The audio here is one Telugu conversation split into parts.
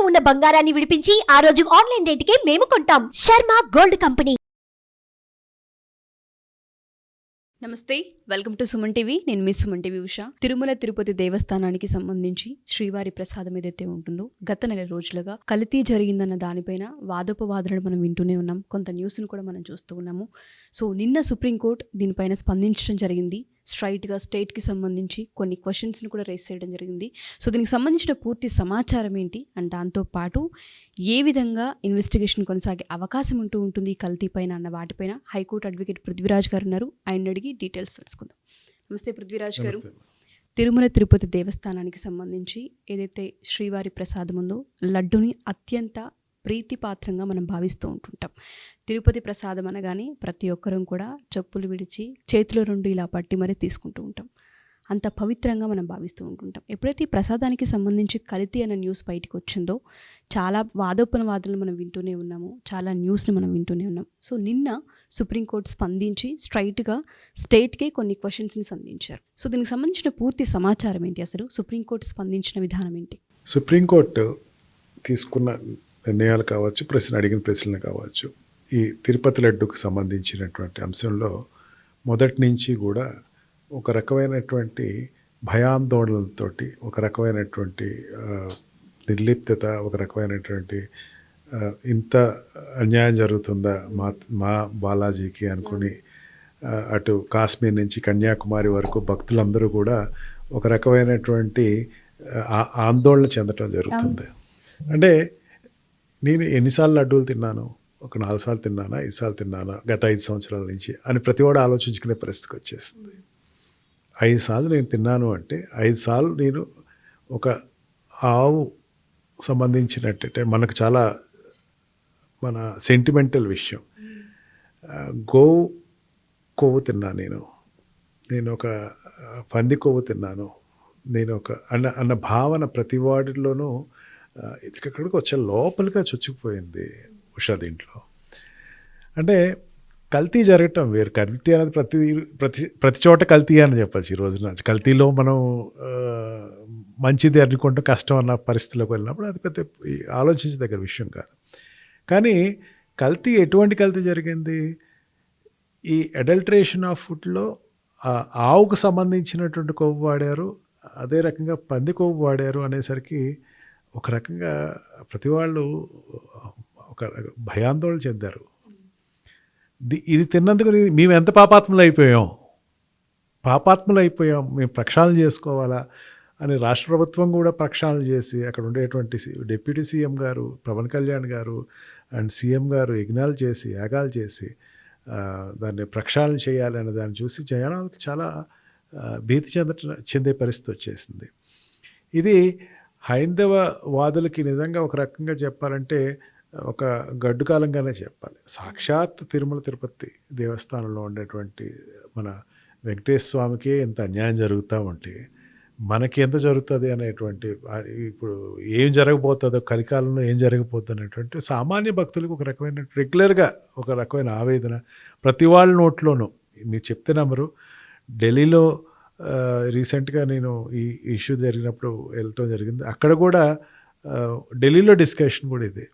ఇంట్లో ఉన్న బంగారాన్ని విడిపించి ఆ రోజు ఆన్లైన్ రేటుకే మేము కొంటాం. Sharma gold company. నమస్తే, వెల్కమ్ టు సుమన్ టీవీ. నేను మీ సుమన్ టీవీ ఉషా. తిరుమల తిరుపతి దేవస్థానానికి సంబంధించి శ్రీవారి ప్రసాదం ఏదైతే ఉంటుందో గత నెల రోజులుగా కల్తీ జరిగిందన్న దానిపైన వాదోపవాదనలు మనం వింటూనే ఉన్నాం. కొంత న్యూస్ను కూడా మనం చూస్తూ ఉన్నాము. సో నిన్న సుప్రీంకోర్టు దీనిపైన స్పందించడం జరిగింది. స్ట్రైట్గా స్టేట్కి సంబంధించి కొన్ని క్వశ్చన్స్ని కూడా రేస్ చేయడం జరిగింది. సో దీనికి సంబంధించిన పూర్తి సమాచారం ఏంటి అండ్ దాంతోపాటు ఏ విధంగా ఇన్వెస్టిగేషన్ కొనసాగే అవకాశం ఉంటుంది కల్తీ పైన అన్న వాటిపైన హైకోర్టు అడ్వకేట్ పృథ్వీరాజ్ గారు ఉన్నారు. ఆయన అడిగి డీటెయిల్స్ తెలుసుకుందాం. నమస్తే పృథ్వీరాజ్ గారు. తిరుమల తిరుపతి దేవస్థానానికి సంబంధించి ఏదైతే శ్రీవారి ప్రసాదం ఉందో లడ్డుని అత్యంత ప్రీతిపాత్రంగా మనం భావిస్తూ ఉంటుంటాం. తిరుపతి ప్రసాదం అనగానే ప్రతి ఒక్కరం కూడా చెప్పులు విడిచి చేతిలో రెండు ఇలా పట్టి మరీ తీసుకుంటూ ఉంటాం. అంత పవిత్రంగా మనం భావిస్తూ ఉంటుంటాం. ఎప్పుడైతే ఈ ప్రసాదానికి సంబంధించి కల్తీ అన్న న్యూస్ బయటకు వచ్చిందో చాలా వాదోపవాదనలు మనం వింటూనే ఉన్నాము, చాలా న్యూస్ని మనం వింటూనే ఉన్నాం. సో నిన్న సుప్రీంకోర్టు స్పందించి స్ట్రైట్గా స్టేట్కే కొన్ని క్వశ్చన్స్ని సంధించారు. సో దీనికి సంబంధించిన పూర్తి సమాచారం ఏంటి, అసలు సుప్రీంకోర్టు స్పందించిన విధానం ఏంటి? సుప్రీంకోర్టు తీసుకున్న నిర్ణయాలు కావచ్చు, అడిగిన ప్రశ్నలు కావచ్చు, ఈ తిరుపతి లడ్డుకు సంబంధించినటువంటి అంశంలో మొదటి నుంచి కూడా ఒక రకమైనటువంటి భయాందోళనలతోటి, ఒక రకమైనటువంటి నిర్లిప్తత, ఒక రకమైనటువంటి ఇంత అన్యాయం జరుగుతుందా మా బాలాజీకి అనుకుని అటు కాశ్మీర్ నుంచి కన్యాకుమారి వరకు భక్తులందరూ కూడా ఒక రకమైనటువంటి ఆందోళన చెందటం జరుగుతుంది. అంటే నేను ఎన్నిసార్లు లడ్డూలు తిన్నాను, ఒక 4 సార్లు తిన్నానా, 5 సార్లు తిన్నానా గత 5 సంవత్సరాల నుంచి అని ప్రతివాడు ఆలోచించుకునే పరిస్థితికి వచ్చేస్తుంది. 5 సార్లు నేను తిన్నాను అంటే 5 సార్లు నేను ఒక ఆవు సంబంధించినట్టే మనకు చాలా మన సెంటిమెంటల్ విషయం. గోవు కొవ్వు తిన్నాను, నేను ఒక పంది కొవ్వు తిన్నాను, నేను ఒక అన్న భావన ప్రతి వాడిలోనూ ఇక్కడికి వచ్చే లోపలిగా చొచ్చుకుపోయింది ఉషా. దీంట్లో అంటే కల్తీ జరగటం వేరు. కల్తీ అనేది ప్రతి చోట కల్తీ అని చెప్పచ్చు. ఈ రోజున కల్తీలో మనం మంచిది అనుకుంటాం, కష్టం అన్న పరిస్థితిలోకి వెళ్ళినప్పుడు అది పెద్ద ఆలోచించదగ్గర విషయం కాదు. కానీ కల్తీ ఎటువంటి కల్తీ జరిగింది? ఈ అడల్ట్రేషన్ ఆఫ్ ఫుడ్లో ఆవుకు సంబంధించినటువంటి కొవ్వు వాడారు, అదే రకంగా పంది కొవ్వు వాడారు అనేసరికి ఒక రకంగా ప్రతి వాళ్ళు ఒక భయాందోళన చెందారు. ఇది తిన్నందుకు మేము ఎంత పాపాత్ములు అయిపోయాం, మేము ప్రక్షాళన చేసుకోవాలా అని రాష్ట్ర ప్రభుత్వం కూడా ప్రక్షాళన చేసి అక్కడ ఉండేటువంటి డిప్యూటీ సీఎం గారు పవన్ కళ్యాణ్ గారు అండ్ సీఎం గారు యజ్ఞాలు చేసి యాగాలు చేసి దాన్ని ప్రక్షాళన చేయాలి అనే దాన్ని చూసి జనాలకు చాలా భీతి చెందే పరిస్థితి వచ్చేసింది. ఇది హైందవ వాదులకి నిజంగా ఒక రకంగా చెప్పాలంటే ఒక గడ్డు కాలంగానే చెప్పాలి. సాక్షాత్ తిరుమల తిరుపతి దేవస్థానంలో ఉండేటువంటి మన వెంకటేశ్వర స్వామికి ఎంత అన్యాయం జరుగుతూ ఉంటే మనకి ఎంత జరుగుతుంది అనేటువంటి, ఇప్పుడు ఏం జరగబోతుందో, కలికాలంలో ఏం జరగబోతుంది అనేటువంటి సామాన్య భక్తులకు ఒక రకమైన రెగ్యులర్గా ఒక రకమైన ఆవేదన ప్రతి వాళ్ళ నోట్లోనూ. మీరు చెప్తే నమ్మరు, ఢిల్లీలో రీసెంట్గా నేను ఈ ఇష్యూ జరిగినప్పుడు వెళ్ళటం జరిగింది. అక్కడ కూడా ఢిల్లీలో డిస్కషన్ కూడా ఇదే,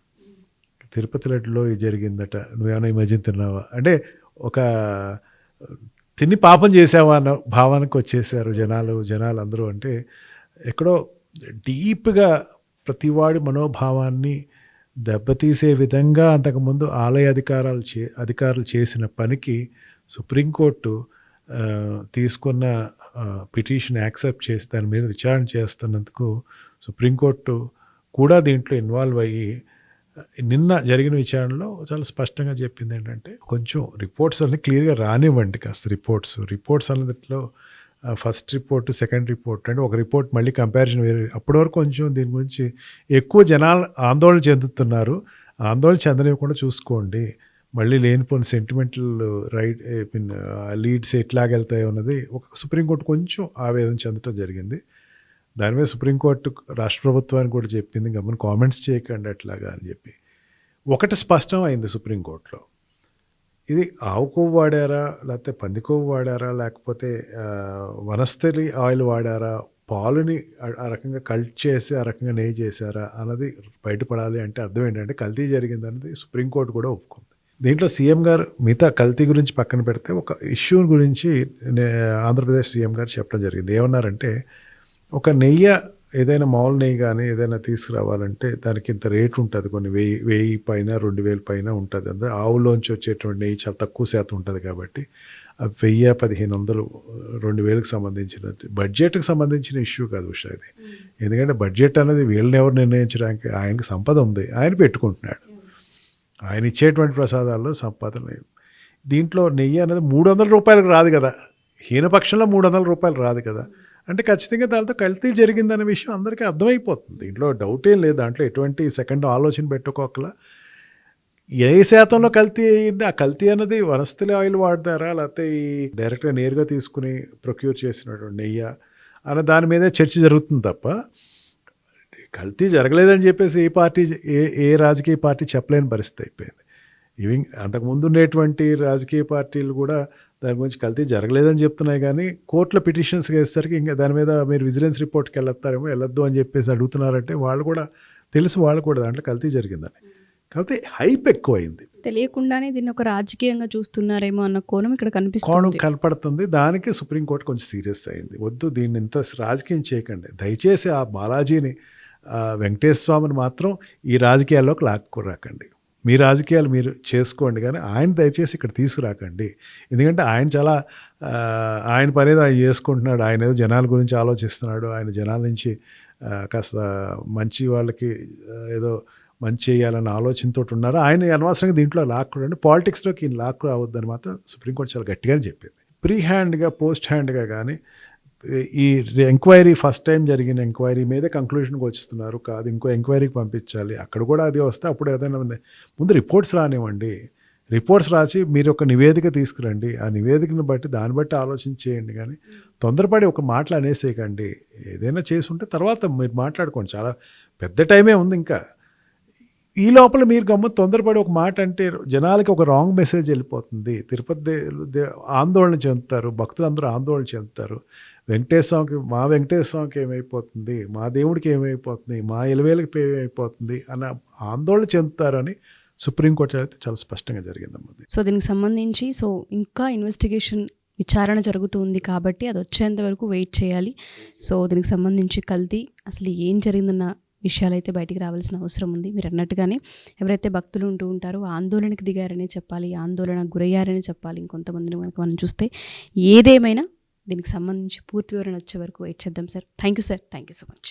తిరుపతి లడ్డులో ఇది జరిగిందట, నువ్వేమైనా ఈ మధ్యన తిన్నావా అంటే ఒక తిని పాపం చేసావా అన్న భావనకు వచ్చేసారు జనాలు అందరూ. అంటే ఎక్కడో డీప్గా ప్రతివాడి మనోభావాన్ని దెబ్బతీసే విధంగా అంతకుముందు ఆలయ అధికారులు చేసిన పనికి సుప్రీంకోర్టు తీసుకున్న పిటిషన్ యాక్సెప్ట్ చేసి దాని మీద విచారణ చేస్తున్నందుకు సుప్రీంకోర్టు కూడా దీంట్లో ఇన్వాల్వ్ అయ్యి నిన్న జరిగిన విచారణలో చాలా స్పష్టంగా చెప్పింది ఏంటంటే, కొంచెం రిపోర్ట్స్ అన్నీ క్లియర్గా రానివ్వండి, కాస్త రిపోర్ట్స్ అన్నట్లో ఫస్ట్ రిపోర్టు, సెకండ్ రిపోర్ట్ అంటే ఒక రిపోర్ట్ మళ్ళీ కంపారిజన్ వేరే. అప్పటి వరకు కొంచెం దీని గురించి ఎక్కువ జనాలు ఆందోళన చెందుతున్నారు, ఆందోళన చెందనివ్వకుండా చూసుకోండి, మళ్ళీ లేనిపోయిన సెంటిమెంటల్ లీడ్స్ ఎట్లాగెళ్తాయో అన్నది ఒక సుప్రీంకోర్టు కొంచెం ఆవేదన చెందటం జరిగింది. దాని మీద సుప్రీంకోర్టు రాష్ట్ర ప్రభుత్వానికి కూడా చెప్పింది, గమని కామెంట్స్ చేయకండి అట్లాగా అని చెప్పి. ఒకటి స్పష్టం అయింది సుప్రీంకోర్టులో, ఇది ఆవు కొవ్వు వాడారా, లేకపోతే పంది కొవ్వు వాడారా, లేకపోతే వనస్థలి ఆయిల్ వాడారా, పాలుని ఆ రకంగా కల్ట్ చేసి ఆ రకంగా నెయ్యి చేశారా అన్నది బయటపడాలి అంటే అర్థం ఏంటంటే కల్తీ జరిగిందన్నది సుప్రీంకోర్టు కూడా ఒప్పుకుంది. దీంట్లో సీఎం గారు మిగతా కల్తీ గురించి పక్కన పెడితే ఒక ఇష్యూ గురించి ఆంధ్రప్రదేశ్ సీఎం గారు చెప్పడం జరిగింది. ఏమన్నారంటే ఒక నెయ్యి ఏదైనా మామూలు నెయ్యి కానీ ఏదైనా తీసుకురావాలంటే దానికి ఇంత రేటు ఉంటుంది, కొన్ని 1000 పైన 2000 పైన ఉంటుంది. అంటే ఆవులోంచి వచ్చేటువంటి నెయ్యి చాలా తక్కువ శాతం ఉంటుంది కాబట్టి 1000, 1500, 2000కి సంబంధించిన బడ్జెట్కి సంబంధించిన ఇష్యూ కాదు ఉషా ఇది. ఎందుకంటే బడ్జెట్ అనేది వీళ్ళని ఎవరు నిర్ణయించడానికి, ఆయనకి సంపద ఉంది, ఆయన పెట్టుకుంటున్నాడు, ఆయన ఇచ్చేటువంటి ప్రసాదాల్లో సంపాదన. దీంట్లో నెయ్యి అనేది 300 రూపాయలకు రాదు కదా, హీనపక్షంలో 300 రూపాయలు రాదు కదా. అంటే ఖచ్చితంగా దాంతో కల్తీ జరిగిందనే విషయం అందరికీ అర్థమైపోతుంది. దీంట్లో డౌట్ ఏం లేదు, దాంట్లో ఎటువంటి సెకండ్ ఆలోచన పెట్టుకోకలా ఏ శాతంలో కల్తీ అయ్యింది, ఆ కల్తీ అన్నది వనస్థలి ఆయిల్ వాడతారా లేకపోతే ఈ డైరెక్ట్గా నేరుగా తీసుకుని ప్రొక్యూర్ చేసినటువంటి నెయ్యి అన్న దాని మీదే చర్చ జరుగుతుంది తప్ప కల్తీ జరగలేదని చెప్పేసి ఏ రాజకీయ పార్టీ చెప్పలేని పరిస్థితి అయిపోయింది. ఈవెన్ అంతకుముందు ఉండేటువంటి రాజకీయ పార్టీలు కూడా దాని గురించి కల్తీ జరగలేదని చెప్తున్నాయి, కానీ కోర్టులో పిటిషన్స్ వేసేసరికి ఇంకా దాని మీద మీరు విజిలెన్స్ రిపోర్ట్కి వెళ్ళొద్దు అని చెప్పేసి అడుగుతున్నారంటే వాళ్ళు కూడా దాంట్లో కల్తీ జరిగిందని. కాకపోతే హైప్ ఎక్కువైంది, తెలియకుండానే దీన్ని ఒక రాజకీయంగా చూస్తున్నారేమో అన్న కోణం ఇక్కడ కోణం కనపడుతుంది. దానికి సుప్రీంకోర్టు కొంచెం సీరియస్ అయింది. వద్దు, దీన్ని ఇంత రాజకీయం చేయకండి, దయచేసి ఆ బాలాజీని వెంకటేశ్వర స్వామిని మాత్రం ఈ రాజకీయాల్లోకి లాక్కురాకండి, మీ రాజకీయాలు మీరు చేసుకోండి, కానీ ఆయన దయచేసి ఇక్కడ తీసుకురాకండి. ఎందుకంటే ఆయన చాలా ఆయన పనేదో ఆయన చేసుకుంటున్నాడు, ఆయన ఏదో జనాల గురించి ఆలోచిస్తున్నాడు, ఆయన జనాల నుంచి కాస్త మంచి వాళ్ళకి ఏదో మంచి చేయాలన్న ఆలోచనతో ఉన్నారు. ఆయన అనవసరంగా దీంట్లో లాక్కురండి, పాలిటిక్స్లోకి ఈయన లాక్కు రావద్దని మాత్రం సుప్రీంకోర్టు చాలా గట్టిగానే చెప్పింది. ప్రీ హ్యాండ్గా పోస్ట్ హ్యాండ్గా కానీ ఈ ఎంక్వైరీ ఫస్ట్ టైం జరిగిన ఎంక్వైరీ మీదే కంక్లూషన్కి వస్తున్నారు, కాదు ఇంకో ఎంక్వైరీకి పంపించాలి, అక్కడ కూడా అది వస్తే అప్పుడు ఏదైనా ముందు రిపోర్ట్స్ రానివ్వండి, రిపోర్ట్స్ రాసి మీరు ఒక నివేదిక తీసుకురండి, ఆ నివేదికను బట్టి దాన్ని బట్టి ఆలోచన చేయండి, కానీ తొందరపడి ఒక మాటలు అనేసేయకండి. ఏదైనా చేసి ఉంటే తర్వాత మీరు మాట్లాడుకోండి, చాలా పెద్ద టైమే ఉంది ఇంకా. ఈ లోపల మీరు తొందరపడి ఒక మాట అంటే జనాలకి ఒక రాంగ్ మెసేజ్ వెళ్ళిపోతుంది. తిరుపతి ఆందోళన చెందుతారు, భక్తులందరూ ఆందోళన చెందుతారు. మా వెంకటేశ్వర స్వామికి ఏమైపోతుంది, మా దేవుడికి ఏమైపోతుంది, మా ఎలవేలకి ఏమైపోతుంది అన్న ఆందోళన చెందుతారని సుప్రీంకోర్టు అయితే చాలా స్పష్టంగా జరిగిందమ్మా. సో దీనికి సంబంధించి ఇంకా ఇన్వెస్టిగేషన్ విచారణ జరుగుతుంది కాబట్టి అది వచ్చేంత వరకు వెయిట్ చేయాలి. సో దీనికి సంబంధించి కల్తీ అసలు ఏం జరిగిందన్న విషయాలైతే బయటికి రావాల్సిన అవసరం ఉంది. మీరు అన్నట్టుగానే ఎవరైతే భక్తులు ఉంటూ ఉంటారో ఆందోళనకు దిగారనే చెప్పాలి, ఆందోళనకు గురయ్యారనే చెప్పాలి. ఇంకొంతమందిని కనుక మనం చూస్తే ఏదేమైనా దీనికి సంబంధించి పూర్తి వివరణ వచ్చే వరకు వెయిట్ చేద్దాం sir. Thank you sir, thank you so much.